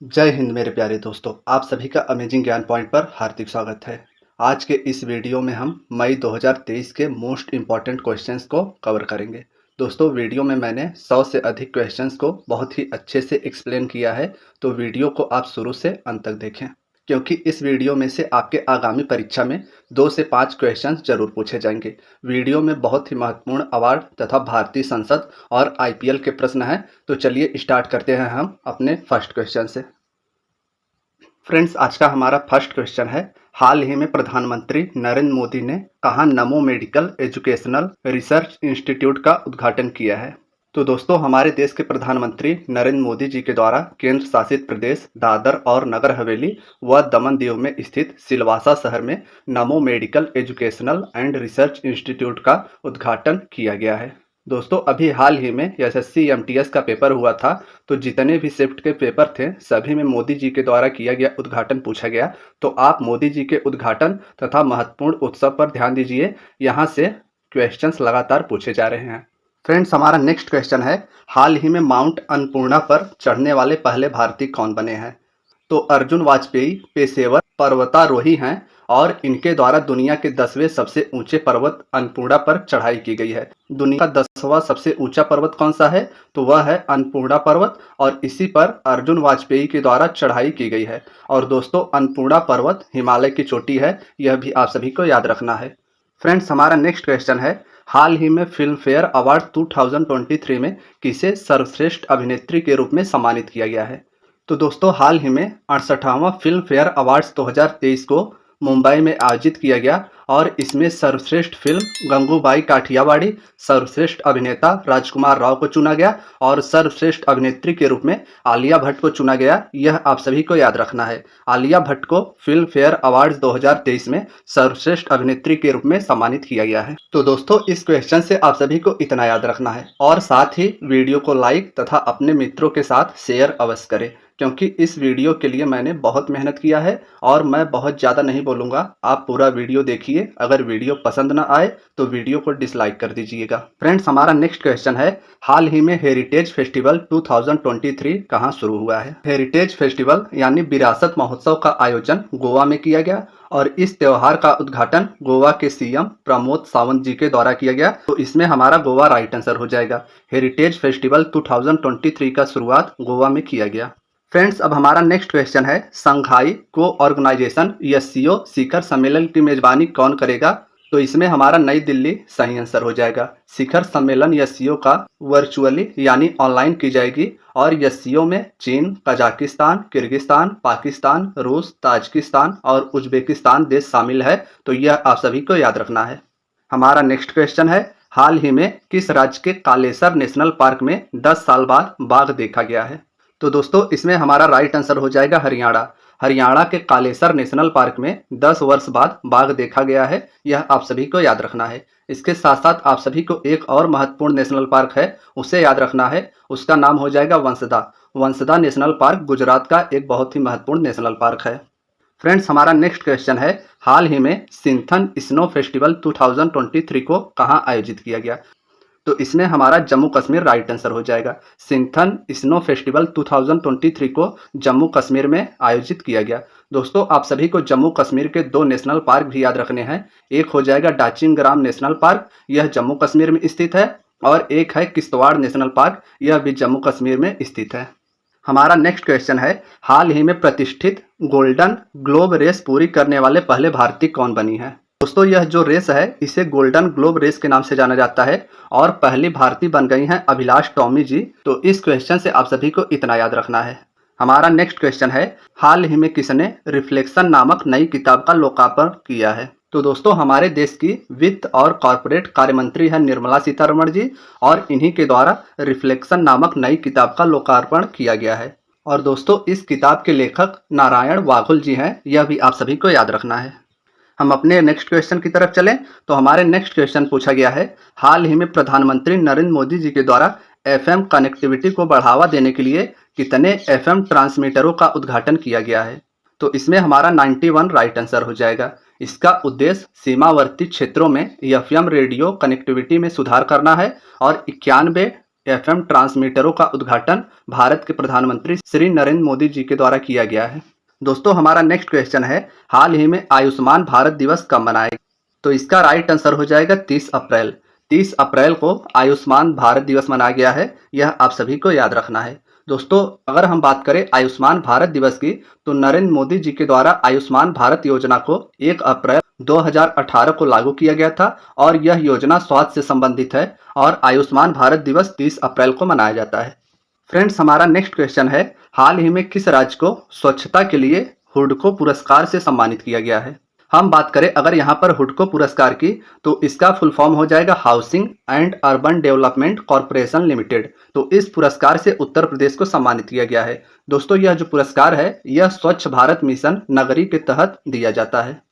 जय हिंद मेरे प्यारे दोस्तों, आप सभी का अमेजिंग ज्ञान पॉइंट पर हार्दिक स्वागत है। आज के इस वीडियो में हम मई 2023 के मोस्ट इम्पॉर्टेंट क्वेश्चंस को कवर करेंगे। दोस्तों, वीडियो में मैंने 100 से अधिक क्वेश्चंस को बहुत ही अच्छे से एक्सप्लेन किया है, तो वीडियो को आप शुरू से अंत तक देखें, क्योंकि इस वीडियो में से आपके आगामी परीक्षा में 2 से 5 क्वेश्चंस जरूर पूछे जाएंगे। वीडियो में बहुत ही महत्वपूर्ण अवार्ड तथा भारतीय संसद और आईपीएल के प्रश्न हैं। तो चलिए स्टार्ट करते हैं हम अपने फर्स्ट क्वेश्चन से। फ्रेंड्स, आज का हमारा फर्स्ट क्वेश्चन है, हाल ही में प्रधानमंत्री नरेंद्र मोदी ने कहाँ नमो मेडिकल एजुकेशनल रिसर्च इंस्टीट्यूट का उद्घाटन किया है। तो दोस्तों, हमारे देश के प्रधानमंत्री नरेंद्र मोदी जी के द्वारा केंद्र शासित प्रदेश दादर और नगर हवेली व दमन दीव में स्थित सिलवासा शहर में नमो medical educational and research institute का उद्घाटन किया गया है। दोस्तों, अभी हाल ही में एसएससी एमटीएस का पेपर हुआ था, तो जितने भी शिफ्ट के पेपर थे सभी में मोदी जी के द्वारा किया गया उद्घाटन पूछा गया। तो आप मोदी जी के उद्घाटन तथा महत्वपूर्ण उत्सव पर ध्यान दीजिए, यहाँ से क्वेश्चंस लगातार पूछे जा रहे हैं। फ्रेंड्स, हमारा नेक्स्ट क्वेश्चन है, हाल ही में माउंट अन्नपूर्णा पर चढ़ने वाले पहले भारतीय कौन बने हैं। तो अर्जुन वाजपेयी पेशेवर पर्वतारोही हैं और इनके द्वारा दुनिया के 10वें सबसे ऊंचे पर्वत अन्नपूर्णा पर चढ़ाई की गई है। दुनिया का 10वां सबसे ऊंचा पर्वत कौन सा है, तो वह है अन्नपूर्णा पर्वत और इसी पर अर्जुन वाजपेयी के द्वारा चढ़ाई की गई है। और दोस्तों, अन्नपूर्णा पर्वत हिमालय की चोटी है, यह भी आप सभी को याद रखना है। फ्रेंड्स, हमारा नेक्स्ट क्वेश्चन है, हाल ही में फिल्म फेयर अवार्ड 2023 में किसे सर्वश्रेष्ठ अभिनेत्री के रूप में सम्मानित किया गया है। तो दोस्तों, हाल ही में 68वां फिल्म फेयर अवार्ड्स 2023 को मुंबई में आयोजित किया गया और इसमें सर्वश्रेष्ठ फिल्म गंगूबाई काठियावाड़ी, सर्वश्रेष्ठ अभिनेता राजकुमार राव को चुना गया और सर्वश्रेष्ठ अभिनेत्री के रूप में आलिया भट्ट को चुना गया। यह आप सभी को याद रखना है। आलिया भट्ट को फिल्म फेयर अवार्ड्स 2023 में सर्वश्रेष्ठ अभिनेत्री के रूप में सम्मानित किया गया है। तो दोस्तों, इस क्वेश्चन से आप सभी को इतना याद रखना है और साथ ही वीडियो को लाइक तथा अपने मित्रों के साथ शेयर अवश्य करें, क्योंकि इस वीडियो के लिए मैंने बहुत मेहनत किया है और मैं बहुत ज़्यादा नहीं बोलूँगा, आप पूरा वीडियो देखिए। अगर वीडियो पसंद ना आए तो वीडियो को डिसलाइक कर दीजिएगा। फ्रेंड्स, हमारा नेक्स्ट क्वेश्चन है, हाल ही में हेरिटेज फेस्टिवल 2023 कहाँ शुरू हुआ है। हेरिटेज फेस्टिवल यानी विरासत महोत्सव का आयोजन गोवा में किया गया और इस त्योहार का उद्घाटन गोवा के सीएम प्रमोद सावंत जी के द्वारा किया गया। तो इसमें हमारा गोवा राइट आंसर हो जाएगा। हेरिटेज फेस्टिवल 2023 का शुरुआत गोवा में किया गया। फ्रेंड्स, अब हमारा नेक्स्ट क्वेश्चन है, संघाई को ऑर्गेनाइजेशन एससीओ शिखर सम्मेलन की मेजबानी कौन करेगा। तो इसमें हमारा नई दिल्ली सही आंसर हो जाएगा। शिखर सम्मेलन एससीओ का वर्चुअली यानी ऑनलाइन की जाएगी और एससीओ में चीन, कजाकिस्तान, किर्गिस्तान, पाकिस्तान, रूस, ताजिकिस्तान और उज्बेकिस्तान देश शामिल है। तो यह आप सभी को याद रखना है। हमारा नेक्स्ट क्वेश्चन है, हाल ही में किस राज्य के कालेसर नेशनल पार्क में 10 साल बाद बाघ देखा गया है। तो दोस्तों, इसमें हमारा राइट आंसर हो जाएगा हरियाणा। हरियाणा के कालेसर नेशनल पार्क में 10 वर्ष बाद बाघ देखा गया है, यह आप सभी को याद रखना है। इसके साथ साथ आप सभी को एक और महत्वपूर्ण नेशनल पार्क है, उसे याद रखना है। उसका नाम हो जाएगा वंसदा। वंसदा नेशनल पार्क गुजरात का एक बहुत ही महत्वपूर्ण नेशनल पार्क है। फ्रेंड्स, हमारा नेक्स्ट क्वेश्चन है, हाल ही में सिंथन स्नो फेस्टिवल 2023 को कहाँ आयोजित किया गया। तो इसमें हमारा जम्मू कश्मीर राइट आंसर हो जाएगा। सिंथन स्नो फेस्टिवल 2023 को जम्मू कश्मीर में आयोजित किया गया। दोस्तों, आप सभी को जम्मू कश्मीर के 2 नेशनल पार्क भी याद रखने हैं। एक हो जाएगा डाचिंग ग्राम नेशनल पार्क, यह जम्मू कश्मीर में स्थित है, और एक है किश्तवाड़ नेशनल पार्क, यह भी जम्मू कश्मीर में स्थित है। हमारा नेक्स्ट क्वेश्चन है, हाल ही में प्रतिष्ठित गोल्डन ग्लोब रेस पूरी करने वाले पहले भारतीय कौन बनी है। दोस्तों, यह जो रेस है इसे गोल्डन ग्लोब रेस के नाम से जाना जाता है और पहली भारतीय बन गई हैं अभिलाष टॉमी जी। तो इस क्वेश्चन से आप सभी को इतना याद रखना है। हमारा नेक्स्ट क्वेश्चन है, हाल ही में किसने रिफ्लेक्शन नामक नई किताब का लोकार्पण किया है। तो दोस्तों, हमारे देश की वित्त और कॉर्पोरेट कार्य मंत्री है निर्मला सीतारमण जी और इन्हीं के द्वारा रिफ्लेक्शन नामक नई किताब का लोकार्पण किया गया है। और दोस्तों, इस किताब के लेखक नारायण वाघुल जी हैं, यह भी आप सभी को याद रखना है। हम अपने नेक्स्ट क्वेश्चन की तरफ चलें तो हमारे नेक्स्ट क्वेश्चन पूछा गया है, हाल ही में प्रधानमंत्री नरेंद्र मोदी जी के द्वारा एफएम कनेक्टिविटी को बढ़ावा देने के लिए कितने एफएम ट्रांसमीटरों का उद्घाटन किया गया है। तो इसमें हमारा 91 राइट आंसर हो जाएगा। इसका उद्देश्य सीमावर्ती क्षेत्रों में एफएम रेडियो कनेक्टिविटी में सुधार करना है और 91 एफएम ट्रांसमीटरों का उद्घाटन भारत के प्रधानमंत्री श्री नरेंद्र मोदी जी के द्वारा किया गया है। दोस्तों हमारा नेक्स्ट क्वेश्चन है, हाल ही में आयुष्मान भारत दिवस कब मनाया गया? तो इसका राइट आंसर हो जाएगा 30 अप्रैल। 30 अप्रैल को आयुष्मान भारत दिवस मनाया गया है, यह आप सभी को याद रखना है। दोस्तों अगर हम बात करें आयुष्मान भारत दिवस की, तो नरेंद्र मोदी जी के द्वारा आयुष्मान भारत योजना को 1 अप्रैल 2018 को लागू किया गया था और यह योजना स्वास्थ्य से संबंधित है और आयुष्मान भारत दिवस 30 अप्रैल को मनाया जाता है। फ्रेंड्स हमारा नेक्स्ट क्वेश्चन है, हाल ही में किस राज्य को स्वच्छता के लिए हुडको पुरस्कार से सम्मानित किया गया है? हम बात करें अगर यहाँ पर हुडको पुरस्कार की, तो इसका फुल फॉर्म हो जाएगा housing and urban development corporation limited. तो इस पुरस्कार से उत्तर प्रदेश को सम्मानित किया गया है। दोस्तों यह जो पुरस्कार है यह स्वच्छ भारत मिशन नगरी के तहत दिया जाता है।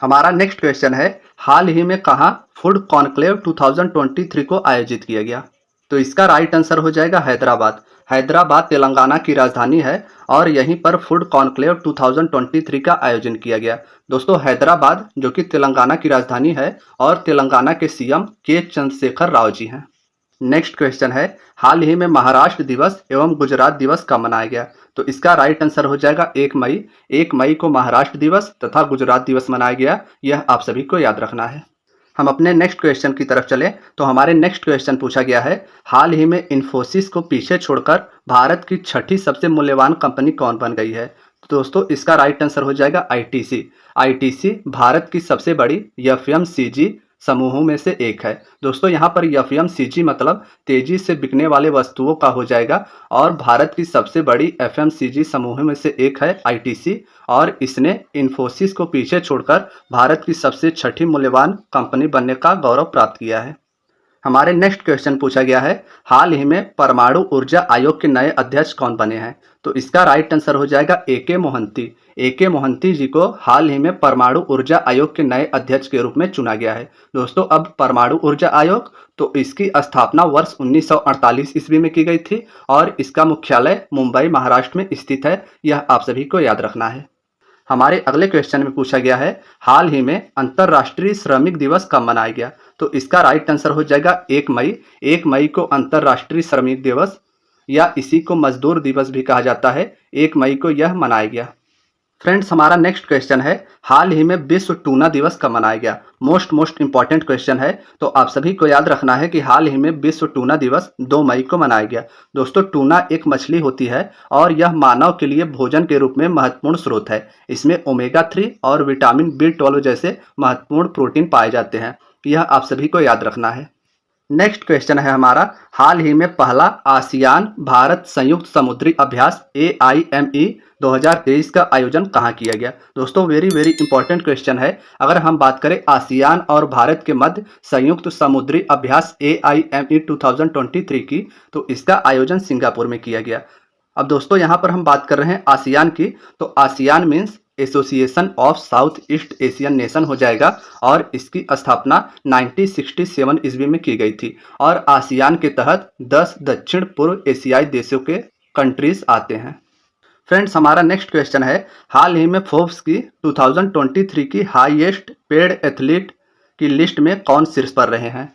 हमारा नेक्स्ट क्वेश्चन है, हाल ही में कहाँ फूड कॉन्क्लेव 2023 को आयोजित किया गया? तो इसका राइट आंसर हो जाएगा हैदराबाद। हैदराबाद तेलंगाना की राजधानी है और यहीं पर फूड कॉन्क्लेव 2023 का आयोजन किया गया। दोस्तों हैदराबाद जो कि तेलंगाना की राजधानी है और तेलंगाना के सीएम के चंद्रशेखर राव जी हैं। नेक्स्ट क्वेश्चन है, हाल ही में महाराष्ट्र दिवस एवं गुजरात दिवस कब मनाया गया? तो इसका राइट आंसर हो जाएगा 1 मई। 1 मई को महाराष्ट्र दिवस तथा गुजरात दिवस मनाया गया, यह आप सभी को याद रखना है। हम अपने नेक्स्ट क्वेश्चन की तरफ चले तो हमारे नेक्स्ट क्वेश्चन पूछा गया है, हाल ही में इन्फोसिस को पीछे छोड़कर भारत की 6ठी सबसे मूल्यवान कंपनी कौन बन गई है? तो दोस्तों इसका राइट आंसर हो जाएगा आईटीसी। आईटीसी भारत की सबसे बड़ी एफएमसीजी समूहों में से एक है। दोस्तों यहाँ पर एफएमसीजी मतलब तेजी से बिकने वाले वस्तुओं का हो जाएगा और भारत की सबसे बड़ी एफएमसीजी समूहों में से एक है आईटीसी और इसने इन्फोसिस को पीछे छोड़कर भारत की सबसे 6ठी मूल्यवान कंपनी बनने का गौरव प्राप्त किया है। हमारे नेक्स्ट क्वेश्चन पूछा गया है, हाल ही में परमाणु ऊर्जा आयोग के नए अध्यक्ष कौन बने हैं? तो इसका राइट आंसर हो जाएगा एके मोहंती। एके मोहंती जी को हाल ही में परमाणु ऊर्जा आयोग के नए अध्यक्ष के रूप में चुना गया है। दोस्तों अब परमाणु ऊर्जा आयोग तो इसकी स्थापना वर्ष 1948 ईस्वी में की गई थी और इसका मुख्यालय मुंबई महाराष्ट्र में स्थित है, यह आप सभी को याद रखना है। हमारे अगले क्वेश्चन में पूछा गया है, हाल ही में अंतर्राष्ट्रीय श्रमिक दिवस कब मनाया गया? तो इसका राइट आंसर हो जाएगा 1 मई। 1 मई को अंतर्राष्ट्रीय श्रमिक दिवस या इसी को मजदूर दिवस भी कहा जाता है, 1 मई को यह मनाया गया। फ्रेंड्स हमारा नेक्स्ट क्वेश्चन है, हाल ही में विश्व टूना दिवस कब मनाया गया? मोस्ट इंपॉर्टेंट क्वेश्चन है, तो आप सभी को याद रखना है कि हाल ही में विश्व टूना दिवस 2 मई को मनाया गया। दोस्तों टूना एक मछली होती है और यह मानव के लिए भोजन के रूप में महत्वपूर्ण स्रोत है। इसमें ओमेगा 3 और विटामिन B12 जैसे महत्वपूर्ण प्रोटीन पाए जाते हैं, यह आप सभी को याद रखना है। नेक्स्ट क्वेश्चन है हमारा, हाल ही में पहला आसियान भारत संयुक्त समुद्री अभ्यास AIME 2023 का आयोजन कहाँ किया गया? दोस्तों वेरी इंपॉर्टेंट क्वेश्चन है। अगर हम बात करें आसियान और भारत के मध्य संयुक्त समुद्री अभ्यास AIME 2023 की, तो इसका आयोजन सिंगापुर में किया गया। अब दोस्तों यहाँ पर हम बात कर रहे हैं आसियान की, तो ASEAN means association of south east Asian nation हो जाएगा और इसकी स्थापना 1967 ईस्वी में की गई थी और आसियान के तहत 10 दक्षिण पूर्व एशियाई देशों के कंट्रीज आते हैं। फ्रेंड्स हमारा नेक्स्ट क्वेश्चन है, हाल ही में फोर्ब्स की 2023 की हाईएस्ट पेड एथलीट की लिस्ट में कौन शीर्ष पर रहे हैं?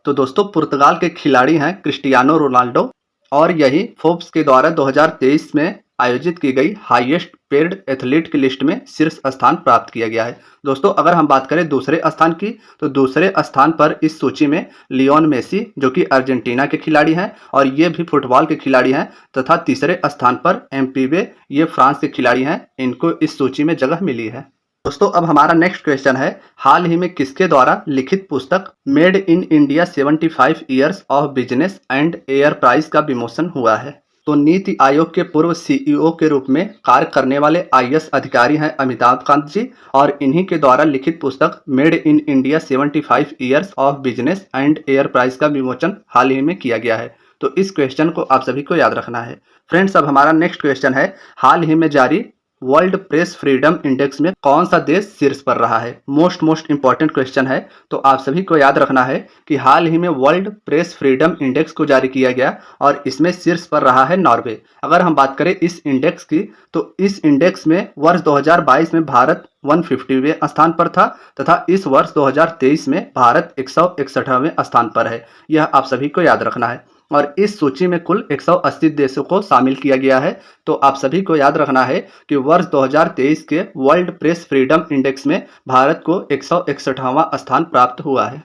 तो दोस्तों पुर्तगाल के खिलाड़ी हैं क्रिस्टियानो रोनाल्डो और यही फोर्ब्स के द्वारा 2023 में आयोजित की गई हाईएस्ट पेड एथलीट की लिस्ट में शीर्ष स्थान प्राप्त किया गया है। दोस्तों अगर हम बात करें दूसरे स्थान की, तो दूसरे स्थान पर इस सूची में लियोन मेसी जो कि अर्जेंटीना के खिलाड़ी हैं और ये भी फुटबॉल के खिलाड़ी हैं, तथा तीसरे स्थान पर एम्पीवे ये फ्रांस के खिलाड़ी हैं, इनको इस सूची में जगह मिली है। दोस्तों अब हमारा नेक्स्ट क्वेश्चन है, हाल ही में किसके द्वारा लिखित पुस्तक made in India 75 years of business and enterprise का विमोचन हुआ है? तो नीति आयोग के पूर्व CEO के रूप में कार्य करने वाले IAS अधिकारी हैं अमिताभ कांत जी और इन्हीं के द्वारा लिखित पुस्तक made in India 75 years of business and enterprise का विमोचन हाल ही में किया गया है। तो इस क्वेश्चन को आप सभी को याद रखना है। फ्रेंड्स अब हमारा नेक्स्ट क्वेश्चन है, हाल ही में जारी वर्ल्ड प्रेस फ्रीडम इंडेक्स में कौन सा देश शीर्ष पर रहा है? मोस्ट इंपॉर्टेंट क्वेश्चन है, तो आप सभी को याद रखना है कि हाल ही में वर्ल्ड प्रेस फ्रीडम इंडेक्स को जारी किया गया और इसमें शीर्ष पर रहा है नॉर्वे। अगर हम बात करें इस इंडेक्स की, तो इस इंडेक्स में वर्ष 2022 में भारत 150वें स्थान पर था तथा इस वर्ष 2023 में भारत 161वें स्थान पर है, यह आप सभी को याद रखना है। और इस सूची में कुल 180 देशों को शामिल किया गया है। तो आप सभी को याद रखना है कि वर्ष 2023 के वर्ल्ड प्रेस फ्रीडम इंडेक्स में भारत को 161वां स्थान प्राप्त हुआ है।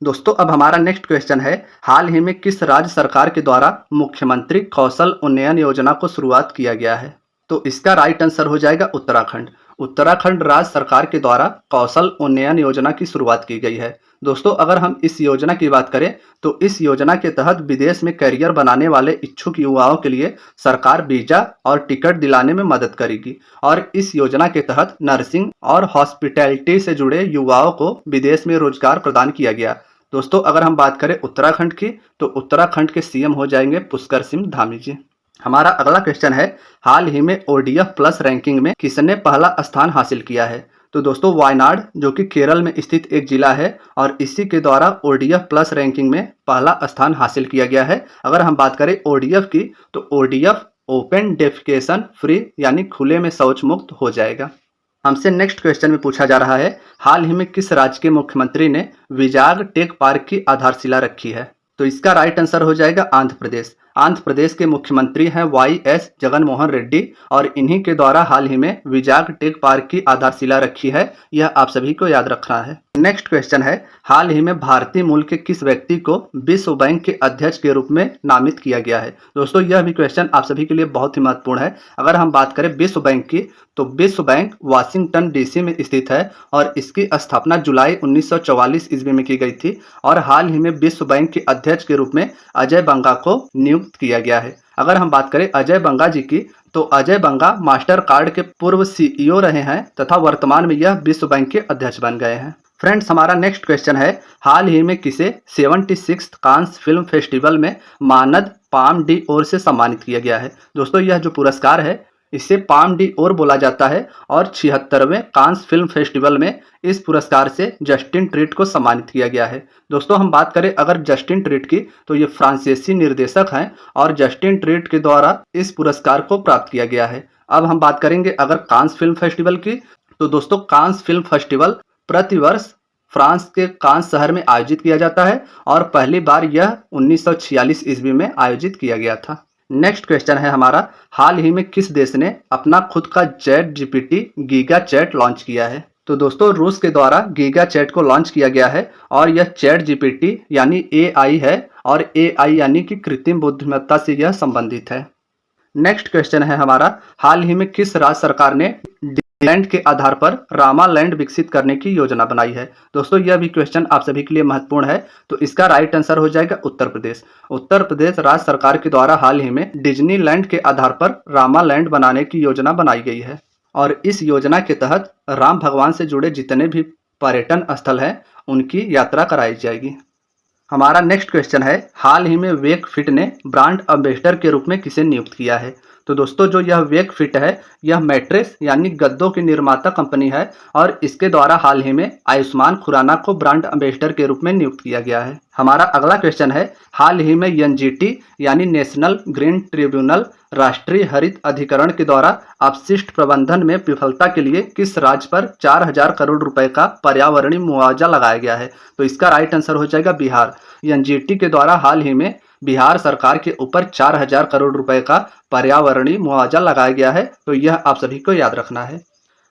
दोस्तों अब हमारा नेक्स्ट क्वेश्चन है, हाल ही में किस राज्य सरकार के द्वारा मुख्यमंत्री कौशल उन्नयन योजना को शुरुआत किया गया है? तो इसका राइट आंसर हो जाएगा उत्तराखंड। उत्तराखंड राज्य सरकार के द्वारा कौशल उन्नयन योजना की शुरुआत की गई है। दोस्तों अगर हम इस योजना की बात करें तो इस योजना के तहत विदेश में करियर बनाने वाले इच्छुक युवाओं के लिए सरकार वीजा और टिकट दिलाने में मदद करेगी और इस योजना के तहत नर्सिंग और हॉस्पिटैलिटी से जुड़े युवाओं को विदेश में रोजगार प्रदान किया गया। दोस्तों अगर हम बात करें उत्तराखंड की तो उत्तराखंड के सीएम हो जाएंगे पुष्कर सिंह धामी जी। हमारा अगला क्वेश्चन है, हाल ही में ओडीएफ प्लस रैंकिंग में किसने पहला स्थान हासिल किया है? तो दोस्तों वायनाड जो कि केरल में स्थित एक जिला है और इसी के द्वारा ओडीएफ प्लस रैंकिंग में पहला स्थान हासिल किया गया है। अगर हम बात करें ओडीएफ की तो ओडीएफ ओपन डेफिकेशन फ्री यानी खुले में शौच मुक्त हो जाएगा। हमसे नेक्स्ट क्वेश्चन में पूछा जा रहा है, हाल ही में किस राज्य के मुख्यमंत्री ने विजाग टेक पार्क की आधारशिला रखी है? तो इसका राइट आंसर हो जाएगा आंध्र प्रदेश। आंध्र प्रदेश के मुख्यमंत्री हैं वाई.एस. जगनमोहन रेड्डी और इन्हीं के द्वारा हाल ही में विजाग टेक पार्क की आधारशिला रखी है। यह आप सभी को याद रखना है। नेक्स्ट क्वेश्चन है, हाल ही में भारतीय मूल के किस व्यक्ति को विश्व बैंक के अध्यक्ष के रूप में नामित किया गया है? दोस्तों यह भी क्वेश्चन आप सभी के लिए बहुत ही महत्वपूर्ण है। अगर हम बात करें विश्व बैंक की तो विश्व बैंक वाशिंगटन डीसी में स्थित है और इसकी स्थापना जुलाई 1944 ईस्वी में की गई थी और हाल ही में विश्व बैंक के अध्यक्ष के रूप में अजय बंगा को नियुक्त किया गया है। अगर हम बात करें अजय बंगा जी की तो अजय बंगा मास्टर कार्ड के पूर्व सीईओ रहे हैं तथा वर्तमान में यह विश्व बैंक के अध्यक्ष बन गए हैं। फ्रेंड्स हमारा नेक्स्ट क्वेश्चन है, हाल ही में किसे 76th कांस फिल्म फेस्टिवल में मानद पाम डी ओर से सम्मानित किया गया है? दोस्तों यह जो पुरस्कार है इसे पाम डी ओर बोला जाता है और 76वें कांस फिल्म फेस्टिवल में इस पुरस्कार से जस्टिन ट्रीट को सम्मानित किया गया है। दोस्तों हम बात करें अगर जस्टिन ट्रीट की तो ये फ्रांसीसी निर्देशक हैं और जस्टिन ट्रीट के द्वारा इस पुरस्कार को प्राप्त किया गया है। अब हम बात करेंगे अगर कांस फिल्म फेस्टिवल की तो दोस्तों कांस फिल्म फेस्टिवल प्रतिवर्ष फ्रांस के कांस शहर में आयोजित किया जाता है और पहली बार यह 1946 ईस्वी में आयोजित किया गया था। नेक्स्ट क्वेश्चन है हमारा, हाल ही में किस देश ने अपना खुद का chat GPT giga chad launch किया है? तो दोस्तों रूस के द्वारा गीगा चैट को लॉन्च किया गया है और यह चैट जीपीटी यानी एआई है और एआई यानी कि कृत्रिम बुद्धिमत्ता से यह संबंधित है। नेक्स्ट क्वेश्चन है हमारा, हाल ही में किस राज्य सरकार ने लैंड के आधार पर रामा लैंड विकसित करने की योजना बनाई है? दोस्तों यह भी क्वेश्चन आप सभी के लिए महत्वपूर्ण है तो इसका राइट आंसर हो जाएगा उत्तर प्रदेश। उत्तर प्रदेश राज्य सरकार के द्वारा हाल ही में डिज्नी लैंड के आधार पर रामा लैंड बनाने की योजना बनाई गई है और इस योजना के तहत राम भगवान से जुड़े जितने भी पर्यटन स्थल हैं उनकी यात्रा कराई जाएगी। हमारा नेक्स्ट क्वेश्चन है, हाल ही में वेक फिट ने ब्रांड एम्बेसडर के रूप में किसे नियुक्त किया है? तो दोस्तों जो यह वेक फिट है यह मैट्रेस यानी गद्दों की निर्माता कंपनी है और इसके द्वारा हाल ही में आयुष्मान खुराना को ब्रांड एम्बेसडर के रूप में नियुक्त किया गया है। हमारा अगला क्वेश्चन है, हाल ही में एनजीटी यानी नेशनल ग्रीन ट्रिब्यूनल राष्ट्रीय हरित अधिकरण के द्वारा अपशिष्ट प्रबंधन में विफलता के लिए किस राज्य पर 4000 करोड़ रुपए का पर्यावरणीय मुआवजा लगाया गया है? तो इसका राइट आंसर हो जाएगा बिहार। एनजीटी के द्वारा हाल ही में बिहार सरकार के ऊपर 4000 करोड़ रुपए का पर्यावरणीय मुआवजा लगाया गया है तो यह आप सभी को याद रखना है।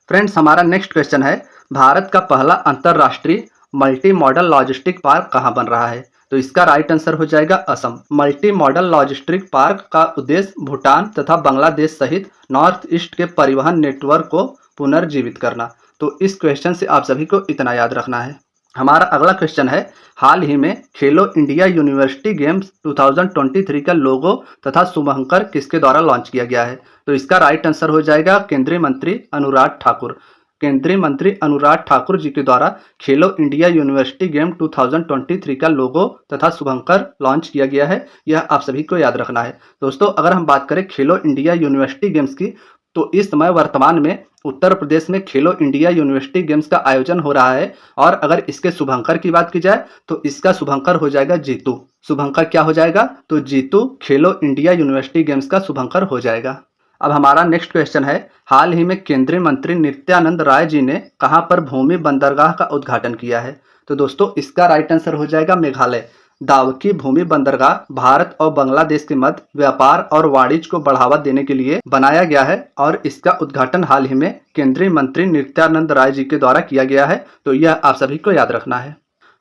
फ्रेंड्स हमारा नेक्स्ट क्वेश्चन है, भारत का पहला अंतरराष्ट्रीय मल्टी मॉडल लॉजिस्टिक पार्क कहाँ बन रहा है? तो इसका राइट आंसर हो जाएगा Assam. Multi modal logistic park का उद्देश्य भूटान तथा बांग्लादेश सहित नॉर्थ ईस्ट के परिवहन नेटवर्क को पुनर्जीवित करना। तो इस क्वेश्चन से आप सभी को इतना याद रखना है। हमारा अगला क्वेश्चन है, हाल ही में खेलो इंडिया यूनिवर्सिटी गेम्स 2023 का लोगो तथा शुभंकर किसके द्वारा लॉन्च किया गया है? तो इसका राइट आंसर हो जाएगा केंद्रीय मंत्री अनुराग ठाकुर। केंद्रीय मंत्री अनुराग ठाकुर जी के द्वारा खेलो इंडिया यूनिवर्सिटी गेम 2023 का लोगो तथा शुभंकर लॉन्च किया गया है। यह आप सभी को याद रखना है। दोस्तों अगर हम बात करें खेलो इंडिया यूनिवर्सिटी गेम्स की तो इस समय वर्तमान में उत्तर प्रदेश में खेलो इंडिया यूनिवर्सिटी गेम्स का आयोजन हो रहा है और अगर इसके शुभंकर की बात की जाए तो इसका शुभंकर हो जाएगा जीतू। शुभंकर क्या हो जाएगा? तो जीतू खेलो इंडिया यूनिवर्सिटी गेम्स का शुभंकर हो जाएगा। अब हमारा नेक्स्ट क्वेश्चन है, हाल ही में केंद्रीय मंत्री नित्यानंद राय जी ने कहां पर भूमि बंदरगाह का उद्घाटन किया है? तो दोस्तों इसका राइट आंसर हो जाएगा मेघालय। दावकी भूमि बंदरगाह भारत और बांग्लादेश के मध्य व्यापार और वाणिज्य को बढ़ावा देने के लिए बनाया गया है और इसका उद्घाटन हाल ही में केंद्रीय मंत्री नित्यानंद राय जी के द्वारा किया गया है। तो यह आप सभी को याद रखना है।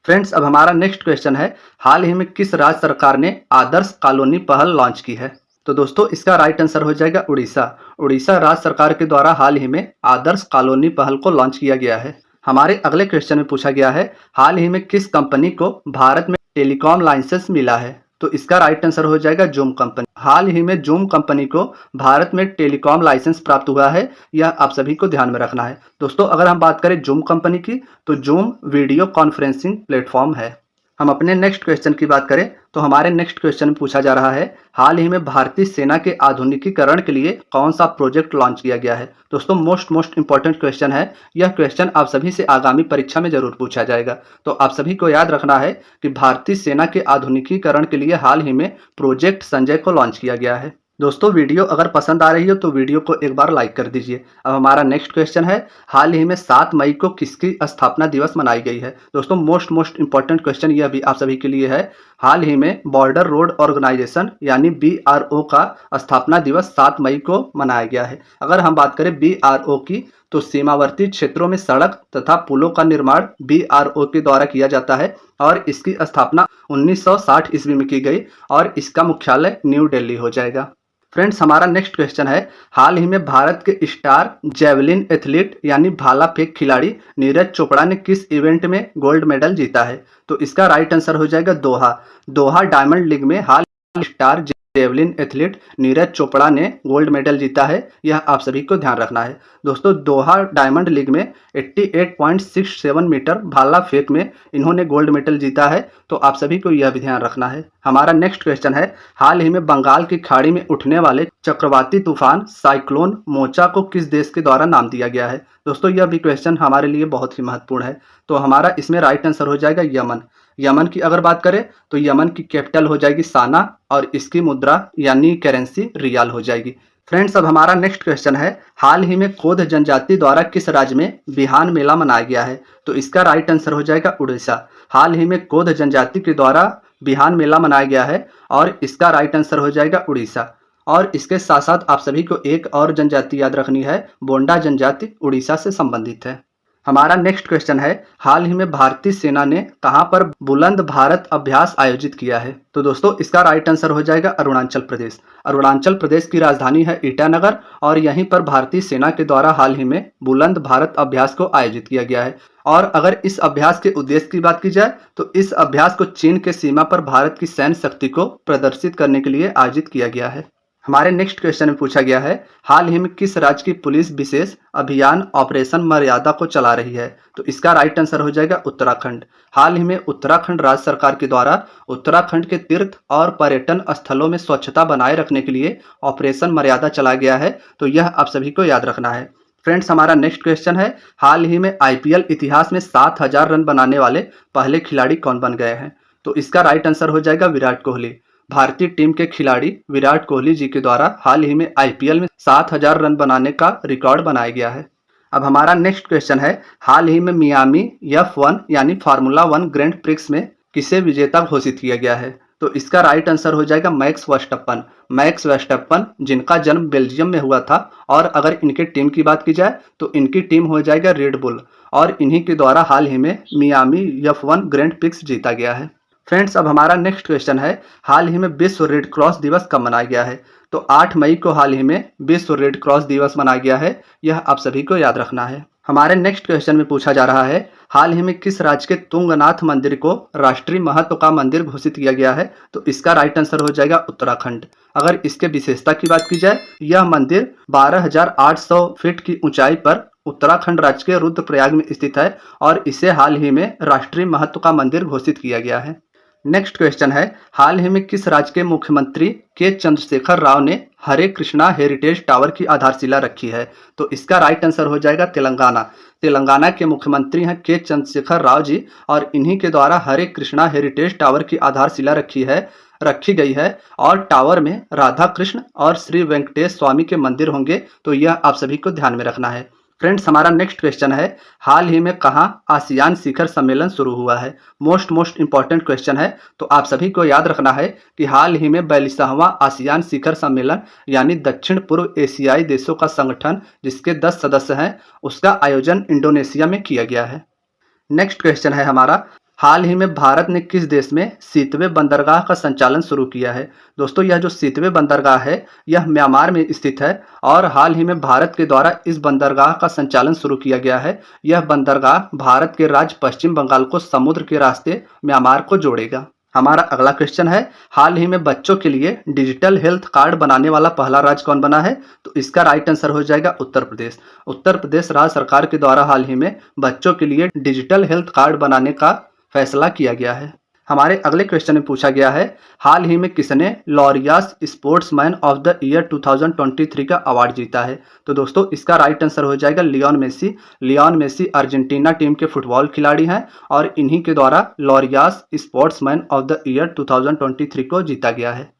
फ्रेंड्स, अब हमारा नेक्स्ट क्वेश्चन है, हाल ही में किस राज्य सरकार ने आदर्श कॉलोनी पहल लॉन्च की है? तो दोस्तों इसका राइट आंसर हो जाएगा उड़ीसा। उड़ीसा राज्य सरकार के द्वारा हाल ही में आदर्श कॉलोनी पहल को लॉन्च किया गया है। हमारे अगले क्वेश्चन में पूछा गया है, हाल ही में किस कंपनी को भारत में टेलीकॉम लाइसेंस मिला है? तो इसका राइट आंसर हो जाएगा जूम कंपनी। हाल ही में जूम कंपनी को भारत में टेलीकॉम लाइसेंस प्राप्त हुआ है, यह आप सभी को ध्यान में रखना है। दोस्तों अगर हम बात करें जूम कंपनी की, तो जूम वीडियो कॉन्फ्रेंसिंग प्लेटफॉर्म है। हम अपने नेक्स्ट क्वेश्चन की बात करें तो हमारे नेक्स्ट क्वेश्चन में पूछा जा रहा है, हाल ही में भारतीय सेना के आधुनिकीकरण के लिए कौन सा प्रोजेक्ट लॉन्च किया गया है? दोस्तों मोस्ट इंपॉर्टेंट क्वेश्चन है। यह क्वेश्चन आप सभी से आगामी परीक्षा में जरूर पूछा जाएगा। तो आप सभी को याद रखना है कि भारतीय सेना के आधुनिकीकरण के लिए हाल ही में प्रोजेक्ट संजय को लॉन्च किया गया है। दोस्तों वीडियो अगर पसंद आ रही हो तो वीडियो को एक बार लाइक कर दीजिए। अब हमारा नेक्स्ट क्वेश्चन है, हाल ही में 7 मई को किसकी स्थापना दिवस मनाई गई है? दोस्तों मोस्ट इंपॉर्टेंट क्वेश्चन यह भी आप सभी के लिए है। हाल ही में बॉर्डर रोड ऑर्गेनाइजेशन यानी BRO का स्थापना दिवस 7 मई को मनाया गया है। अगर हम बात करें BRO की, तो सीमावर्ती क्षेत्रों में सड़क तथा पुलों का निर्माण BRO के द्वारा किया जाता है और इसकी स्थापना 1960 ईस्वी में की गई और इसका मुख्यालय न्यू दिल्ली हो जाएगा। फ्रेंड्स हमारा नेक्स्ट क्वेश्चन है, हाल ही में भारत के स्टार जेवलिन एथलीट यानी भाला फेंक खिलाड़ी नीरज चोपड़ा ने किस इवेंट में गोल्ड मेडल जीता है? तो इसका राइट आंसर हो जाएगा दोहा डायमंड लीग में हाल star javelin athlete Neeraj Chopra ने गोल्ड मेडल जीता है, यह आप सभी को ध्यान रखना है। दोस्तों दोहा डायमंड लीग में 88.67 मीटर भाला फेंक में इन्होंने गोल्ड मेडल जीता है, तो आप सभी को यह भी ध्यान रखना है। हमारा नेक्स्ट क्वेश्चन है, हाल ही में बंगाल की खाड़ी में उठने वाले चक्रवाती तूफान साइक्लोन मोचा को किस देश के द्वारा नाम दिया गया है? दोस्तों यह भी क्वेश्चन हमारे लिए बहुत ही महत्वपूर्ण है। तो हमारा इसमें राइट आंसर हो जाएगा यमन। यमन की अगर बात करें तो यमन की कैपिटल हो जाएगी साना और इसकी मुद्रा यानी करेंसी रियाल हो जाएगी। फ्रेंड्स अब हमारा नेक्स्ट क्वेश्चन है, हाल ही में कोध जनजाति द्वारा किस राज्य में बिहान मेला मनाया गया है? तो इसका राइट आंसर हो जाएगा उड़ीसा। हाल ही में कोध जनजाति के द्वारा बिहान मेला मनाया गया है और इसका राइट आंसर हो जाएगा उड़ीसा। और इसके साथ साथ आप सभी को एक और जनजाति याद रखनी है, बोंडा जनजाति उड़ीसा से संबंधित है। हमारा नेक्स्ट क्वेश्चन है, हाल ही में भारतीय सेना ने कहां पर बुलंद भारत अभ्यास आयोजित किया है? तो दोस्तों इसका राइट आंसर हो जाएगा अरुणाचल प्रदेश। अरुणाचल प्रदेश की राजधानी है ईटानगर और यहीं पर भारतीय सेना के द्वारा हाल ही में बुलंद भारत अभ्यास को आयोजित किया गया है। और अगर इस अभ्यास के उद्देश्य की बात की जाए तो इस अभ्यास को चीन के सीमा पर भारत की सैन्य शक्ति को प्रदर्शित करने के लिए आयोजित किया गया है। हमारे नेक्स्ट क्वेश्चन में पूछा गया है, हाल ही में किस राज्य की पुलिस विशेष अभियान ऑपरेशन मर्यादा को चला रही है? तो इसका राइट आंसर हो जाएगा उत्तराखंड। हाल ही में उत्तराखंड राज्य सरकार के द्वारा उत्तराखंड के तीर्थ और पर्यटन स्थलों में स्वच्छता बनाए रखने के लिए ऑपरेशन मर्यादा चलाया गया है, तो यह आप सभी को याद रखना है। फ्रेंड्स हमारा नेक्स्ट क्वेश्चन है, हाल ही में IPL इतिहास में 7000 रन बनाने वाले पहले खिलाड़ी कौन बन गए हैं? तो इसका राइट आंसर हो जाएगा विराट कोहली। भारतीय टीम के खिलाड़ी विराट कोहली जी के द्वारा हाल ही में IPL में 7000 रन बनाने का रिकॉर्ड बनाया गया है। अब हमारा नेक्स्ट क्वेश्चन है, हाल ही में मियामी F1 यानी फार्मूला 1 ग्रैंड प्रिक्स में किसे विजेता घोषित किया गया है? तो इसका राइट आंसर हो जाएगा मैक्स वर्स्टप्पन जिनका जन्म बेल्जियम में हुआ था और अगर इनके टीम की बात की जाए तो इनकी टीम हो जाएगा रेड बुल और इन्हीं के द्वारा हाल ही में मियामी F1 ग्रैंड प्रिक्स जीता गया है। फ्रेंड्स अब हमारा नेक्स्ट क्वेश्चन है, हाल ही में विश्व रेड क्रॉस दिवस कब मनाया गया है? तो 8 मई को हाल ही में विश्व रेड क्रॉस दिवस मनाया गया है, यह आप सभी को याद रखना है। हमारे नेक्स्ट क्वेश्चन में पूछा जा रहा है, हाल ही में किस राज्य के तुंगनाथ मंदिर को राष्ट्रीय महत्व का मंदिर घोषित किया गया है? तो इसका राइट आंसर हो जाएगा उत्तराखंड। अगर इसके विशेषता की बात की जाए, यह मंदिर 12,800 फीट की ऊंचाई पर उत्तराखंड राज्य के रुद्रप्रयाग में स्थित है और इसे हाल ही में राष्ट्रीय महत्व का मंदिर घोषित किया गया है। नेक्स्ट क्वेश्चन है, हाल ही में किस राज्य के मुख्यमंत्री के चंद्रशेखर राव ने हरे कृष्णा हेरिटेज टावर की आधारशिला रखी है? तो इसका राइट आंसर हो जाएगा तेलंगाना के मुख्यमंत्री हैं के चंद्रशेखर राव जी और इन्हीं के द्वारा हरे कृष्णा हेरिटेज टावर की आधारशिला रखी गई है और टावर में राधा कृष्ण और श्री वेंकटेश स्वामी के मंदिर होंगे, तो यह आप सभी को ध्यान में रखना है। फ्रेंड्स हमारा नेक्स्ट क्वेश्चन है, हाल ही में कहाँ आसियान शिखर सम्मेलन शुरू हुआ है। मोस्ट इंपॉर्टेंट क्वेश्चन है, तो आप सभी को याद रखना है कि हाल ही में 42वां आसियान शिखर सम्मेलन यानी दक्षिण पूर्व एशियाई देशों का संगठन जिसके 10 सदस्य हैं, उसका आयोजन इंडोनेशिया में किया गया है। नेक्स्ट क्वेश्चन है हमारा, हाल ही में भारत ने किस देश में सीतवे बंदरगाह का संचालन शुरू किया है। दोस्तों यह जो सीतवे बंदरगाह है यह म्यांमार में स्थित है और हाल ही में भारत के द्वारा इस बंदरगाह का संचालन शुरू किया गया है। यह बंदरगाह भारत के राज्य पश्चिम बंगाल को समुद्र के रास्ते म्यांमार को जोड़ेगा। हमारा अगला क्वेश्चन है, हाल ही में बच्चों के लिए डिजिटल हेल्थ कार्ड बनाने वाला पहला राज्य कौन बना है। तो इसका राइट आंसर हो जाएगा उत्तर प्रदेश। उत्तर प्रदेश राज्य सरकार के द्वारा हाल ही में बच्चों के लिए डिजिटल हेल्थ कार्ड बनाने का फैसला किया गया है। हमारे अगले क्वेश्चन में पूछा गया है, हाल ही में किसने लॉरियास स्पोर्ट्समैन ऑफ द ईयर 2023 का अवार्ड जीता है। तो दोस्तों इसका राइट आंसर हो जाएगा Lionel Messi. Lionel Messi Argentina team के फुटबॉल खिलाड़ी हैं और इन्हीं के द्वारा Laureus sportsman of the year 2023 को जीता गया है।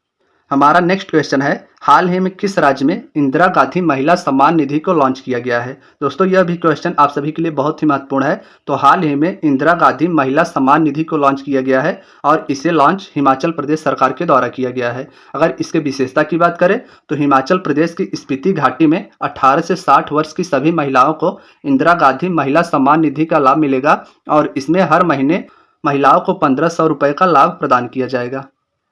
हमारा नेक्स्ट क्वेश्चन है, हाल ही में किस राज्य में इंदिरा गांधी महिला सम्मान निधि को लॉन्च किया गया है। दोस्तों यह भी क्वेश्चन आप सभी के लिए बहुत ही महत्वपूर्ण है। तो हाल ही में इंदिरा गांधी महिला सम्मान निधि को लॉन्च किया गया है और इसे लॉन्च हिमाचल प्रदेश सरकार के द्वारा किया गया है। अगर इसके विशेषता की बात करें तो हिमाचल प्रदेश की स्पीति घाटी में 18 से 60 वर्ष की सभी महिलाओं को इंदिरा गांधी महिला सम्मान निधि का लाभ मिलेगा और इसमें हर महीने महिलाओं को 1500 रुपये का लाभ प्रदान किया जाएगा।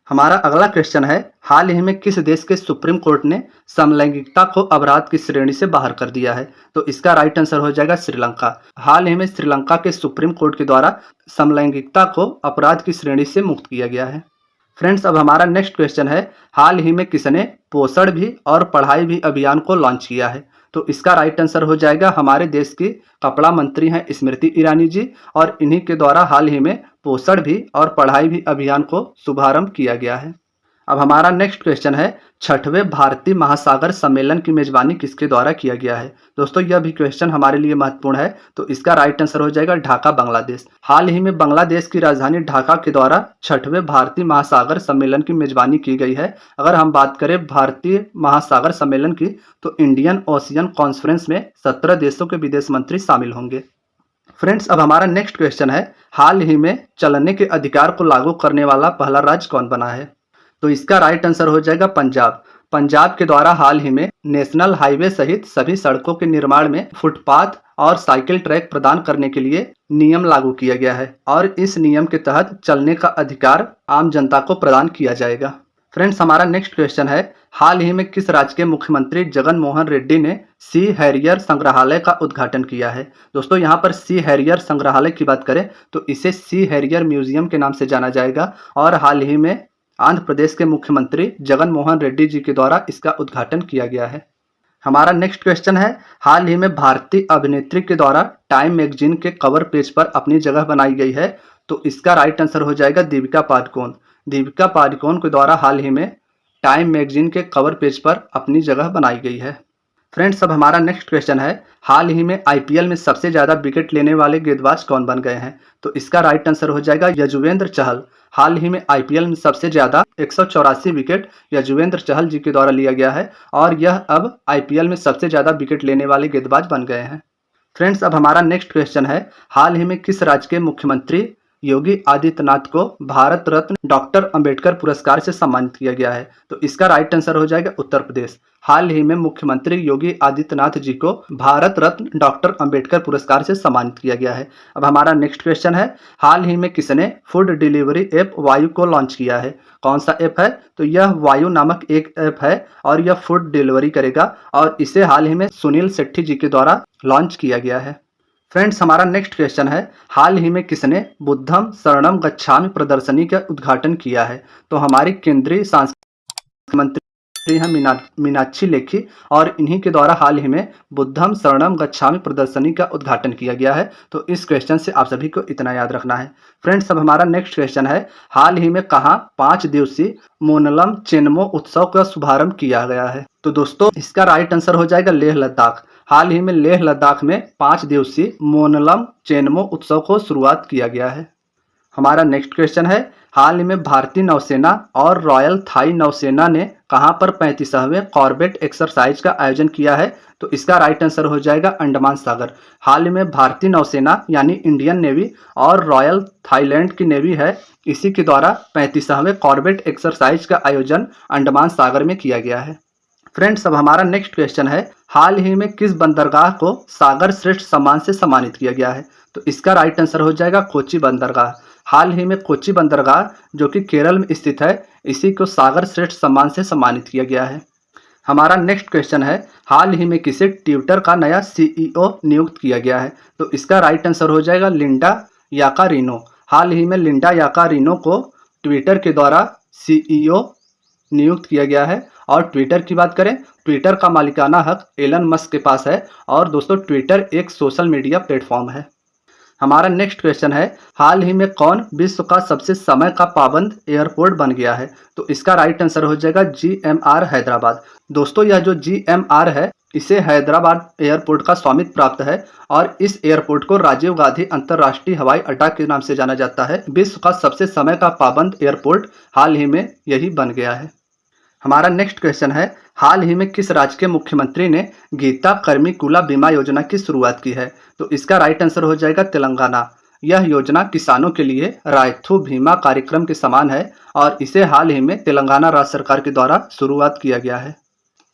हमारा अगला क्वेश्चन है, हाल ही में किस देश के सुप्रीम कोर्ट ने समलैंगिकता को अपराध की श्रेणी से बाहर कर दिया है। तो इसका राइट आंसर हो जाएगा श्रीलंका। हाल ही में श्रीलंका के सुप्रीम कोर्ट के द्वारा समलैंगिकता को अपराध की श्रेणी से मुक्त किया गया है। फ्रेंड्स अब हमारा नेक्स्ट क्वेश्चन है, हाल ही में किसने पोषण भी और पढ़ाई भी अभियान को लॉन्च किया है। तो इसका राइट आंसर हो जाएगा हमारे देश की कपड़ा मंत्री हैं स्मृति ईरानी जी और इन्हीं के द्वारा हाल ही में पोषण भी और पढ़ाई भी अभियान को शुभारंभ किया गया है। अब हमारा नेक्स्ट क्वेश्चन है, छठवें भारतीय महासागर सम्मेलन की मेजबानी किसके द्वारा किया गया है। दोस्तों यह भी क्वेश्चन हमारे लिए महत्वपूर्ण है। तो इसका राइट आंसर हो जाएगा ढाका बांग्लादेश। हाल ही में बांग्लादेश की राजधानी ढाका के द्वारा छठवें भारतीय महासागर सम्मेलन की मेजबानी की गई है। अगर हम बात करें भारतीय महासागर सम्मेलन की तो इंडियन ओशियन कॉन्फ्रेंस में 17 देशों के विदेश मंत्री शामिल होंगे। फ्रेंड्स अब हमारा नेक्स्ट क्वेश्चन है, हाल ही में चलने के अधिकार को लागू करने वाला पहला राज्य कौन बना है। तो इसका राइट आंसर हो जाएगा पंजाब। पंजाब के द्वारा हाल ही में नेशनल हाईवे सहित सभी सड़कों के निर्माण में फुटपाथ और साइकिल ट्रैक प्रदान करने के लिए नियम लागू किया गया है और इस नियम के तहत चलने का अधिकार आम जनता को प्रदान किया जाएगा। फ्रेंड्स हमारा नेक्स्ट क्वेश्चन है, हाल ही में किस राज्य के मुख्यमंत्री जगन मोहन रेड्डी ने सी हैरियर संग्रहालय का उद्घाटन किया है। दोस्तों यहाँ पर सी हैरियर संग्रहालय की बात करें तो इसे सी हैरियर म्यूजियम के नाम से जाना जाएगा और हाल ही में आंध्र प्रदेश के मुख्यमंत्री जगन मोहन रेड्डी जी के द्वारा इसका उद्घाटन किया गया है। हमारा नेक्स्ट क्वेश्चन है, हाल ही में भारतीय अभिनेत्री के द्वारा टाइम मैगजीन के कवर पेज पर अपनी जगह बनाई गई है। तो इसका राइट आंसर हो जाएगा दीपिका पादुकोण। दीपिका पादुकोण के द्वारा हाल ही में टाइम मैगजीन के कवर पेज पर अपनी जगह बनाई गई है। फ्रेंड्स अब हमारा नेक्स्ट क्वेश्चन है, हाल ही में आईपीएल में सबसे ज़्यादा विकेट लेने वाले गेंदबाज कौन बन गए हैं। तो इसका राइट आंसर हो जाएगा यजुवेंद्र चहल। हाल ही में आईपीएल में सबसे ज़्यादा 184 विकेट यजुवेंद्र चहल जी के द्वारा लिया गया है और यह अब आईपीएल में सबसे ज़्यादा विकेट लेने वाले गेंदबाज बन गए हैं। फ्रेंड्स अब हमारा नेक्स्ट क्वेश्चन है, हाल ही में किस राज्य के मुख्यमंत्री योगी आदित्यनाथ को भारत रत्न डॉक्टर अंबेडकर पुरस्कार से सम्मानित किया गया है। तो इसका राइट आंसर हो जाएगा उत्तर प्रदेश। हाल ही में मुख्यमंत्री योगी आदित्यनाथ जी को भारत रत्न डॉक्टर अंबेडकर पुरस्कार से सम्मानित किया गया है। अब हमारा नेक्स्ट क्वेश्चन है, हाल ही में किसने फूड डिलीवरी ऐप वायु को लॉन्च किया है। कौन सा ऐप है। तो यह वायु नामक एक ऐप है और यह फूड डिलीवरी करेगा और इसे हाल ही में सुनील शेट्टी जी के द्वारा लॉन्च किया गया है। फ्रेंड्स हमारा नेक्स्ट क्वेश्चन है, हाल ही में किसने बुद्धम शरणम गच्छामि प्रदर्शनी का उद्घाटन किया है। तो हमारी केंद्रीय सांस्कृतिक मंत्री हैं मीनाक्षी लेखी और इन्हीं के द्वारा हाल ही में बुद्धम शरणम गच्छामि प्रदर्शनी का उद्घाटन किया गया है। तो इस क्वेश्चन से आप सभी को इतना याद रखना है। फ्रेंड्स अब हमारा नेक्स्ट क्वेश्चन है, हाल ही में कहाँ 5 दिवसीय मोनलम चेनमो उत्सव का शुभारंभ किया गया है। तो दोस्तों इसका राइट आंसर हो जाएगा लेह लद्दाख। हाल ही में लेह लद्दाख में 5 दिवसीय मोनलम चेनमो उत्सव को शुरुआत किया गया है। हमारा नेक्स्ट क्वेश्चन है, हाल ही में भारतीय नौसेना और रॉयल थाई नौसेना ने कहां पर 35वें कॉर्बेट एक्सरसाइज का आयोजन किया है? तो इसका राइट आंसर हो जाएगा अंडमान सागर। हाल ही में भारतीय नौसेना यानी इंडियन नेवी और रॉयल थाईलैंड की नेवी है, इसी के द्वारा 35वें कॉर्बेट एक्सरसाइज का आयोजन अंडमान सागर में किया गया है। फ्रेंड्स, अब हमारा नेक्स्ट क्वेश्चन है, हाल ही में किस बंदरगाह को सागर श्रेष्ठ सम्मान से सम्मानित किया गया है? तो इसका राइट आंसर हो जाएगा कोच्चि बंदरगाह। हाल ही में कोच्चि बंदरगाह जो कि केरल में स्थित है, इसी को सागर श्रेष्ठ सम्मान से सम्मानित किया गया है। हमारा नेक्स्ट क्वेश्चन है, हाल ही में किसे ट्विटर का नया सीईओ नियुक्त किया गया है? तो इसका राइट आंसर हो जाएगा लिंडा याकारिनो। हाल ही में लिंडा याकारिनो को ट्विटर के द्वारा सीईओ नियुक्त किया गया है। और ट्विटर की बात करें, ट्विटर का मालिकाना हक एलन मस्क के पास है। और दोस्तों, ट्विटर एक सोशल मीडिया प्लेटफॉर्म है। हमारा नेक्स्ट क्वेश्चन है, हाल ही में कौन विश्व का सबसे समय का पाबंद एयरपोर्ट बन गया है? तो इसका राइट आंसर हो जाएगा GMR हैदराबाद। दोस्तों, यह जो GMR है, इसे हैदराबाद एयरपोर्ट का स्वामित्व प्राप्त है और इस एयरपोर्ट को राजीव गांधी अंतर्राष्ट्रीय हवाई अड्डा के नाम से जाना जाता है। विश्व का सबसे समय का पाबंद एयरपोर्ट हाल ही में यही बन गया है। हमारा नेक्स्ट क्वेश्चन है, हाल ही में किस राज्य के मुख्यमंत्री ने गीता कर्मिकुला बीमा योजना की शुरुआत की है? तो इसका राइट आंसर हो जाएगा तेलंगाना। यह योजना किसानों के लिए रायथू बीमा कार्यक्रम के समान है और इसे हाल ही में तेलंगाना राज्य सरकार के द्वारा शुरुआत किया गया है।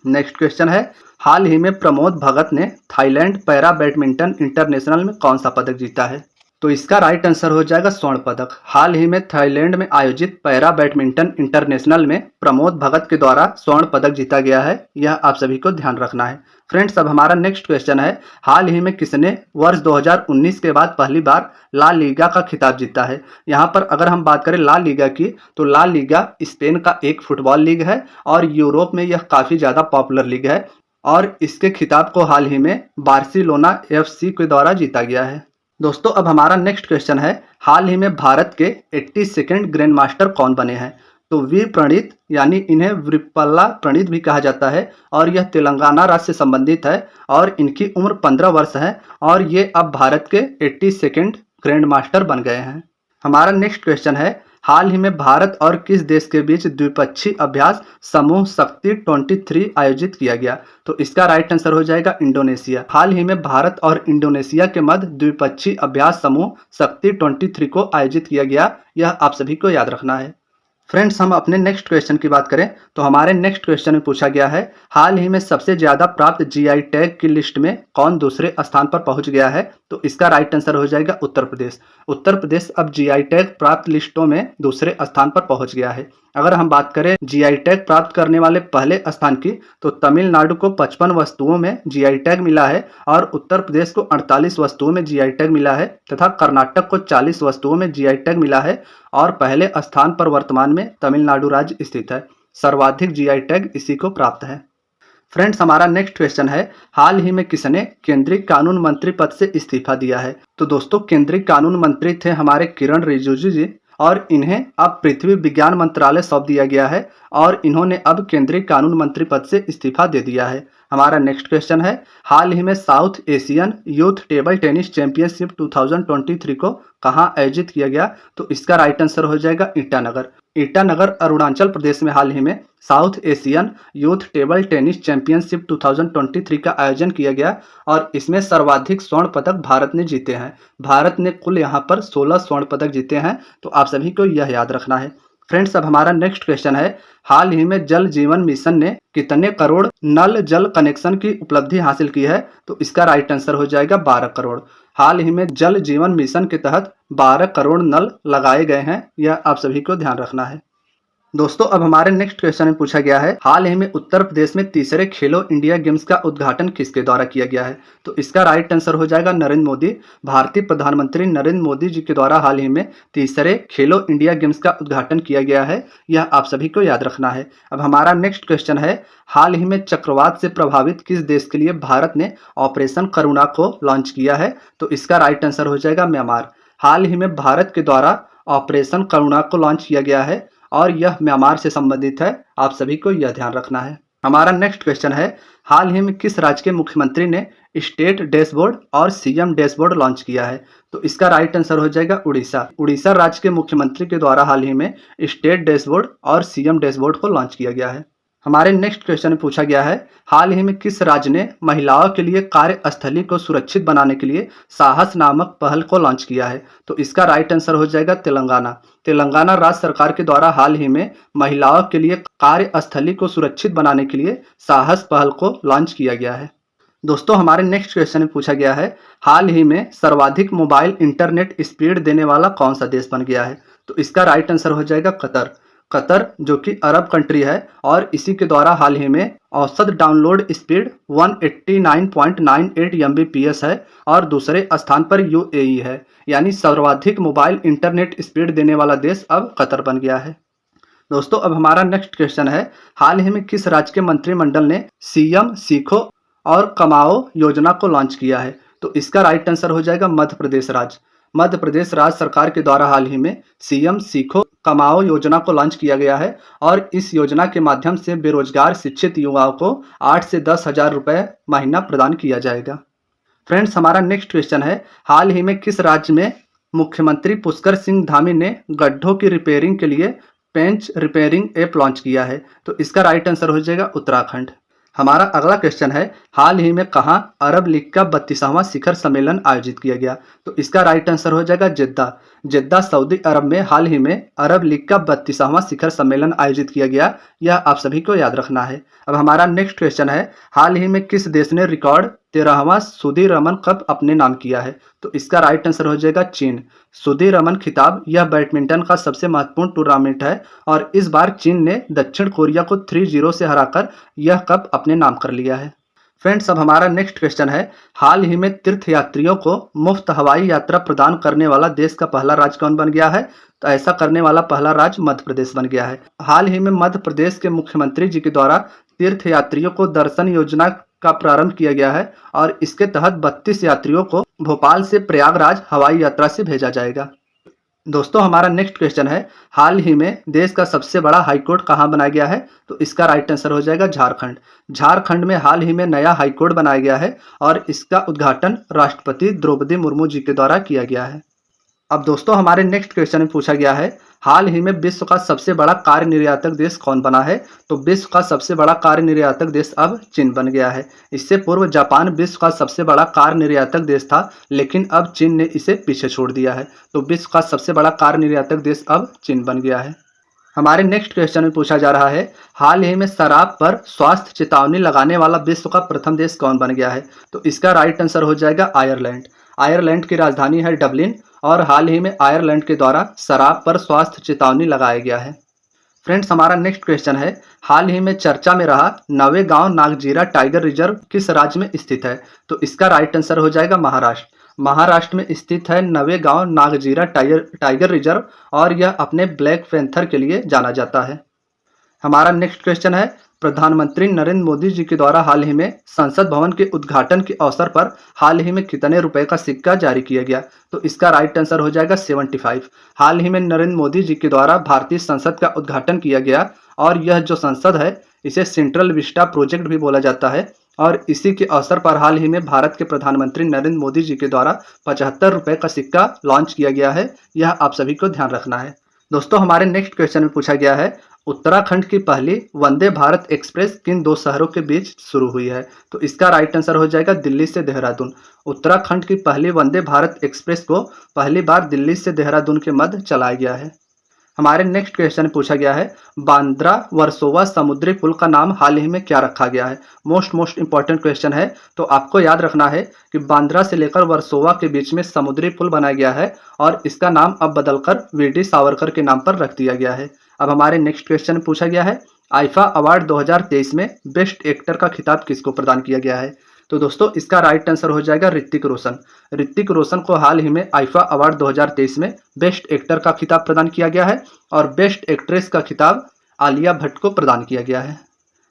नेक्स्ट क्वेश्चन है, हाल ही में प्रमोद भगत ने थाईलैंड पैरा बैडमिंटन इंटरनेशनल में कौन सा पदक जीता है? तो इसका राइट आंसर हो जाएगा स्वर्ण पदक। हाल ही में थाईलैंड में आयोजित पैरा बैडमिंटन इंटरनेशनल में प्रमोद भगत के द्वारा स्वर्ण पदक जीता गया है। यह आप सभी को ध्यान रखना है। फ्रेंड्स, अब हमारा नेक्स्ट क्वेश्चन है, हाल ही में किसने वर्ष 2019 के बाद पहली बार ला लीगा का खिताब जीता है? यहाँ पर अगर हम बात करें ला लीगा की, तो ला लीगा स्पेन का एक फुटबॉल लीग है और यूरोप में यह काफ़ी ज़्यादा पॉपुलर लीग है और इसके खिताब को हाल ही में बार्सिलोना FC के द्वारा जीता गया है। दोस्तों, अब हमारा नेक्स्ट क्वेश्चन है, हाल ही में भारत के 82nd ग्रैंड मास्टर कौन बने हैं? तो वी प्रणीत, यानी इन्हें वृपल्ला प्रणीत भी कहा जाता है और यह तेलंगाना राज्य से संबंधित है और इनकी उम्र 15 वर्ष है और ये अब भारत के 82nd ग्रैंड मास्टर बन गए हैं। हमारा नेक्स्ट क्वेश्चन है, हाल ही में भारत और किस देश के बीच द्विपक्षीय अभ्यास समूह शक्ति 23 आयोजित किया गया? तो इसका राइट आंसर हो जाएगा इंडोनेशिया। हाल ही में भारत और इंडोनेशिया के मध्य द्विपक्षीय अभ्यास समूह शक्ति 23 को आयोजित किया गया। यह आप सभी को याद रखना है। फ्रेंड्स, हम अपने नेक्स्ट क्वेश्चन की बात करें तो हमारे नेक्स्ट क्वेश्चन में पूछा गया है, हाल ही में सबसे ज्यादा प्राप्त GI टैग की लिस्ट में कौन दूसरे स्थान पर पहुंच गया है? तो इसका राइट आंसर हो जाएगा उत्तर प्रदेश। उत्तर प्रदेश अब GI टैग प्राप्त लिस्टों में दूसरे स्थान पर पहुंच गया है। अगर हम बात करें GI टैग प्राप्त करने वाले पहले स्थान की, तो तमिलनाडु को 55 वस्तुओं में GI टैग मिला है और उत्तर प्रदेश को 48 वस्तुओं में GI टैग मिला है तथा कर्नाटक को 40 वस्तुओं में GI टैग मिला है और पहले स्थान पर वर्तमान में तमिलनाडु राज्य स्थित है। सर्वाधिक GI टैग इसी को प्राप्त है। फ्रेंड्स, हमारा नेक्स्ट क्वेश्चन है, हाल ही में किसने केंद्रीय कानून मंत्री पद से इस्तीफा दिया है? तो दोस्तों, केंद्रीय कानून मंत्री थे हमारे किरण रिजिजू जी और इन्हें अब पृथ्वी विज्ञान मंत्रालय सौंप दिया गया है और इन्होंने अब केंद्रीय कानून मंत्री पद से इस्तीफा दे दिया है। हमारा नेक्स्ट क्वेश्चन है, हाल ही में south Asian youth table tennis championship 2023 को कहां आयोजित किया गया? तो इसका राइट आंसर हो जाएगा ईटानगर। ईटानगर अरुणाचल प्रदेश में हाल ही में south Asian youth table tennis championship 2023 का आयोजन किया गया और इसमें सर्वाधिक स्वर्ण पदक भारत ने जीते हैं। भारत ने कुल यहां पर 16 स्वर्ण पदक जीते हैं, तो आप सभी को यह याद रखना है। फ्रेंड्स, अब हमारा नेक्स्ट क्वेश्चन है, हाल ही में जल जीवन मिशन ने कितने करोड़ नल जल कनेक्शन की उपलब्धि हासिल की है? तो इसका राइट आंसर हो जाएगा 12 करोड़। हाल ही में जल जीवन मिशन के तहत 12 करोड़ नल लगाए गए हैं। यह आप सभी को ध्यान रखना है। दोस्तों, अब हमारे नेक्स्ट क्वेश्चन में पूछा गया है, हाल ही में उत्तर प्रदेश में तीसरे खेलो इंडिया गेम्स का उद्घाटन किसके द्वारा किया गया है? तो इसका राइट आंसर हो जाएगा नरेंद्र मोदी। भारतीय प्रधानमंत्री नरेंद्र मोदी जी के द्वारा हाल ही में तीसरे खेलो इंडिया गेम्स का उद्घाटन किया गया है। यह आप सभी को याद रखना है। अब हमारा नेक्स्ट क्वेश्चन है, हाल ही में चक्रवात से प्रभावित किस देश के लिए भारत ने ऑपरेशन करुणा को लॉन्च किया है? तो इसका राइट आंसर हो जाएगा म्यांमार। हाल ही में भारत के द्वारा ऑपरेशन करुणा को लॉन्च किया गया है और यह म्यांमार से संबंधित है। आप सभी को यह ध्यान रखना है। हमारा नेक्स्ट क्वेश्चन है, हाल ही में किस राज्य के मुख्यमंत्री ने स्टेट डैशबोर्ड और सीएम डैशबोर्ड लॉन्च किया है? तो इसका राइट आंसर हो जाएगा उड़ीसा। उड़ीसा राज्य के मुख्यमंत्री के द्वारा हाल ही में स्टेट डैशबोर्ड और सीएम डैशबोर्ड को लॉन्च किया गया है। हमारे नेक्स्ट क्वेश्चन में पूछा गया है, हाल ही में किस राज्य ने महिलाओं के लिए कार्यस्थली को सुरक्षित बनाने के लिए साहस नामक पहल को लॉन्च किया है? तो इसका राइट आंसर हो जाएगा तेलंगाना। तेलंगाना राज्य सरकार के द्वारा हाल ही में महिलाओं के लिए कार्यस्थली को सुरक्षित बनाने के लिए साहस पहल को लॉन्च किया गया है। दोस्तों, हमारे नेक्स्ट क्वेश्चन में पूछा गया है, हाल ही में सर्वाधिक मोबाइल इंटरनेट स्पीड देने वाला कौन सा देश बन गया है? तो इसका राइट आंसर हो जाएगा कतर। कतर जो कि अरब कंट्री है और इसी के द्वारा हाल ही में औसत डाउनलोड स्पीड 189.98 Mbps है और दूसरे स्थान पर यूएई है, यानी सर्वाधिक मोबाइल इंटरनेट स्पीड देने वाला देश अब कतर बन गया है। दोस्तों, अब हमारा नेक्स्ट क्वेश्चन है, हाल ही में किस राज्य के मंत्रिमंडल ने सीएम सीखो और कमाओ योजना को लॉन्च किया है? तो इसका राइट आंसर हो जाएगा मध्य प्रदेश राज्य। मध्य प्रदेश राज्य सरकार के द्वारा हाल ही में सीएम सीखो कमाओ योजना को लॉन्च किया गया है और इस योजना के माध्यम से बेरोजगार शिक्षित युवाओं को 8 से 10 हजार रुपये महीना प्रदान किया जाएगा। फ्रेंड्स, हमारा नेक्स्ट क्वेश्चन है, हाल ही में किस राज्य में मुख्यमंत्री पुष्कर सिंह धामी ने गड्ढों की रिपेयरिंग के लिए पेंच रिपेयरिंग ऐप लॉन्च किया है? तो इसका राइट आंसर हो जाएगा उत्तराखंड। हमारा अगला क्वेश्चन है, हाल ही में कहाँ अरब लीग का 32वां शिखर सम्मेलन आयोजित किया गया? तो इसका राइट आंसर हो जाएगा जिद्दा। जिद्दा सऊदी अरब में हाल ही में अरब लीग का 32वां शिखर सम्मेलन आयोजित किया गया, यह आप सभी को याद रखना है। अब हमारा नेक्स्ट क्वेश्चन है, हाल ही में किस देश ने रिकॉर्ड 13वां सुधीरमन कप अपने नाम किया है? तो इसका राइट आंसर हो जाएगा चीन। सुधीरमन खिताब यह बैडमिंटन का सबसे महत्वपूर्ण टूर्नामेंट है और इस बार चीन ने दक्षिण कोरिया को 3-0 से हराकर यह कप अपने नाम कर लिया है। फ्रेंड्स, अब हमारा नेक्स्ट क्वेश्चन है, हाल ही में तीर्थयात्रियों को मुफ्त हवाई यात्रा प्रदान करने वाला देश का पहला राज्य कौन बन गया है? तो ऐसा करने वाला पहला राज्य मध्य प्रदेश बन गया है। हाल ही में मध्य प्रदेश के मुख्यमंत्री जी के द्वारा तीर्थयात्रियों को दर्शन योजना का प्रारंभ किया गया है और इसके तहत 32 यात्रियों को भोपाल से प्रयागराज हवाई यात्रा से भेजा जाएगा। दोस्तों, हमारा नेक्स्ट क्वेश्चन है, हाल ही में देश का सबसे बड़ा हाईकोर्ट कहाँ बनाया गया है? तो इसका राइट आंसर हो जाएगा झारखंड। झारखंड में हाल ही में नया हाईकोर्ट बनाया गया है और इसका उद्घाटन राष्ट्रपति द्रौपदी मुर्मू जी के द्वारा किया गया है। अब दोस्तों, हमारे नेक्स्ट क्वेश्चन में पूछा गया है, हाल ही में विश्व का सबसे बड़ा कार निर्यातक देश कौन बना है? तो विश्व का सबसे बड़ा कार निर्यातक देश अब चीन बन गया है। इससे पूर्व जापान विश्व का सबसे बड़ा कार निर्यातक देश था, लेकिन अब चीन ने इसे पीछे छोड़ दिया है। तो विश्व का सबसे बड़ा कार निर्यातक देश अब चीन बन गया है। हमारे नेक्स्ट क्वेश्चन में पूछा जा रहा है, हाल ही में शराब पर स्वास्थ्य चेतावनी लगाने वाला विश्व का प्रथम देश कौन बन गया है? तो इसका राइट आंसर हो जाएगा आयरलैंड। आयरलैंड की राजधानी है डबलिन और हाल ही में आयरलैंड के द्वारा शराब पर स्वास्थ्य चेतावनी लगाया गया है। फ्रेंड्स, हमारा नेक्स्ट क्वेश्चन है, हाल ही में चर्चा में रहा नवेगांव नागजीरा टाइगर रिजर्व किस राज्य में स्थित है? तो इसका राइट आंसर हो जाएगा महाराष्ट्र। महाराष्ट्र में स्थित है नवेगांव नागजीरा टाइगर रिजर्व और यह अपने ब्लैक पैंथर के लिए जाना जाता है। हमारा नेक्स्ट क्वेश्चन है, प्रधानमंत्री नरेंद्र मोदी जी के द्वारा हाल ही में संसद भवन के उद्घाटन के अवसर पर हाल ही में कितने रुपए का सिक्का जारी किया गया? तो इसका राइट आंसर हो जाएगा 75। हाल ही में नरेंद्र मोदी जी के द्वारा भारतीय संसद का उद्घाटन किया गया और यह जो संसद है इसे सेंट्रल विस्टा प्रोजेक्ट भी बोला जाता है और इसी के अवसर पर हाल ही में भारत के प्रधानमंत्री नरेंद्र मोदी जी के द्वारा 75 रुपए का सिक्का लॉन्च किया गया है, यह आप सभी को ध्यान रखना है। दोस्तों, हमारे नेक्स्ट क्वेश्चन में पूछा गया है, उत्तराखंड की पहली वंदे भारत एक्सप्रेस किन दो शहरों के बीच शुरू हुई है? तो इसका राइट आंसर हो जाएगा दिल्ली से देहरादून। उत्तराखंड की पहली वंदे भारत एक्सप्रेस को पहली बार दिल्ली से देहरादून के मध्य चलाया गया है। हमारे नेक्स्ट क्वेश्चन पूछा गया है, बांद्रा वर्सोवा समुद्री पुल का नाम हाल ही में क्या रखा गया है? मोस्ट इंपॉर्टेंट क्वेश्चन है, तो आपको याद रखना है कि बांद्रा से लेकर वर्सोवा के बीच में समुद्री पुल बनाया गया है और इसका नाम अब बदलकर वीडी सावरकर के नाम पर रख दिया गया है। अब हमारे नेक्स्ट क्वेश्चन पूछा गया है, आईफा अवार्ड 2023 में बेस्ट एक्टर का खिताब किसको प्रदान किया गया है? तो दोस्तों, इसका राइट आंसर हो जाएगा ऋतिक रोशन। ऋतिक रोशन को हाल ही में आईफा अवार्ड 2023 में बेस्ट एक्टर का खिताब प्रदान किया गया है और बेस्ट एक्ट्रेस का खिताब आलिया भट्ट को प्रदान किया गया है।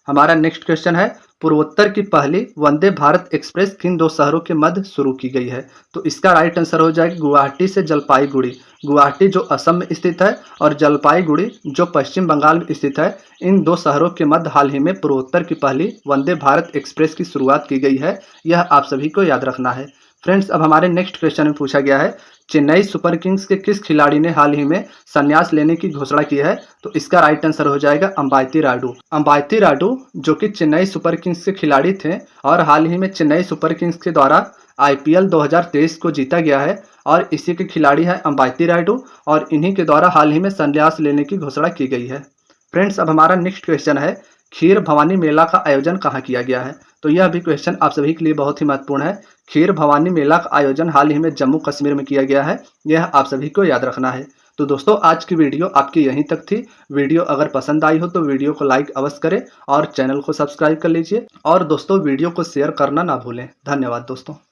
हमारा नेक्स्ट क्वेश्चन है, पूर्वोत्तर की पहली वंदे भारत एक्सप्रेस किन दो शहरों के मध्य शुरू की गई है? तो इसका राइट आंसर हो जाएगा गुवाहाटी से जलपाईगुड़ी। गुवाहाटी जो असम में स्थित है और जलपाईगुड़ी जो पश्चिम बंगाल में स्थित है, इन दो शहरों के मध्य हाल ही में पूर्वोत्तर की पहली वंदे भारत एक्सप्रेस की शुरुआत की गई है। यह आप सभी को याद रखना है। फ्रेंड्स, अब हमारे नेक्स्ट क्वेश्चन में पूछा गया है, चेन्नई सुपर किंग्स के किस खिलाड़ी ने हाल ही में संन्यास लेने की घोषणा की है? तो इसका राइट आंसर हो जाएगा अंबाती रायडू। अंबाती रायडू जो कि चेन्नई सुपर किंग्स के खिलाड़ी थे और हाल ही में चेन्नई सुपर किंग्स के द्वारा आईपीएल 2023 को जीता गया है और इसी के खिलाड़ी है अंबाती रायडू और इन्हीं के द्वारा हाल ही में संन्यास लेने की घोषणा की गई है। फ्रेंड्स, अब हमारा नेक्स्ट क्वेश्चन है, खीर भवानी मेला का आयोजन कहाँ किया गया है? तो यह भी क्वेश्चन आप सभी के लिए बहुत ही महत्वपूर्ण है। खीर भवानी मेला का आयोजन हाल ही में जम्मू कश्मीर में किया गया है। यह आप सभी को याद रखना है। तो दोस्तों, आज की वीडियो आपकी यहीं तक थी। वीडियो अगर पसंद आई हो तो वीडियो को लाइक अवश्य करें और चैनल को सब्सक्राइब कर लीजिए और दोस्तों वीडियो को शेयर करना ना भूलें। धन्यवाद दोस्तों।